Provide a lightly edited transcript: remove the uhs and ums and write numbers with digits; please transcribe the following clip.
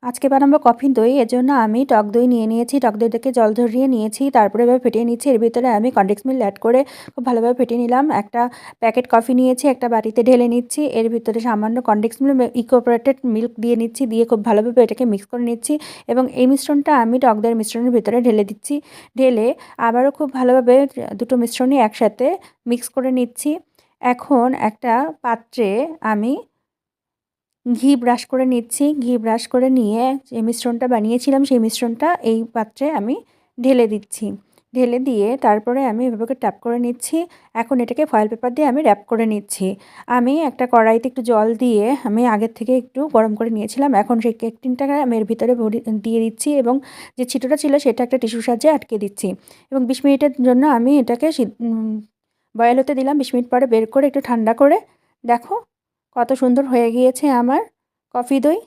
আজকে বানাবো কফি দই। এজন্য আমি টক দই নিয়ে নিয়েছি। টক দইটাকে জল ঝরিয়ে নিয়েছি। তারপরে এভাবে ফেটিয়ে নিচ্ছি। এর ভিতরে আমি কনডেন্স মিল্ক অ্যাড করে খুব ভালোভাবে ফেটিয়ে নিলাম। একটা প্যাকেট কফি নিয়েছি, একটা বাটিতে ঢেলে নিচ্ছি। এর ভিতরে সামান্য কনডেন্স মিল্ক ইকোপারেটেড মিল্ক দিয়ে নিচ্ছি। দিয়ে খুব ভালোভাবে এটাকে মিক্স করে নিচ্ছি এবং এই মিশ্রণটা আমি টক দইয়ের মিশ্রণের ভিতরে ঢেলে দিচ্ছি। ঢেলে আবারও খুব ভালোভাবে দুটো মিশ্রণই একসাথে মিক্স করে নিচ্ছি। এখন একটা পাত্রে আমি ঘি ব্রাশ করে নিচ্ছি। ঘি ব্রাশ করে নিয়ে যে মিশ্রণটা বানিয়েছিলাম সেই মিশ্রণটা এই পাত্রে আমি ঢেলে দিচ্ছি। ঢেলে দিয়ে তারপরে আমি এভাবে ট্যাপ করে নিচ্ছি। এখন এটাকে ফয়েল পেপার দিয়ে আমি র্যাপ করে নিচ্ছি। আমি একটা কড়াইতে একটু জল দিয়ে আমি আগের থেকে একটু গরম করে নিয়েছিলাম। এখন সেই কেক টিনটাকে আমি এর ভিতরে দিয়ে দিচ্ছি এবং যে ছিটোটা ছিল সেটা একটা টিস্যুর সাহায্যে আটকে দিচ্ছি এবং ২০ মিনিটের জন্য আমি এটাকে বয়েল হতে দিলাম। ২০ মিনিট পরে বের করে একটু ঠান্ডা করে দেখো কত সুন্দর হয়ে গিয়েছে আমার কফি দই।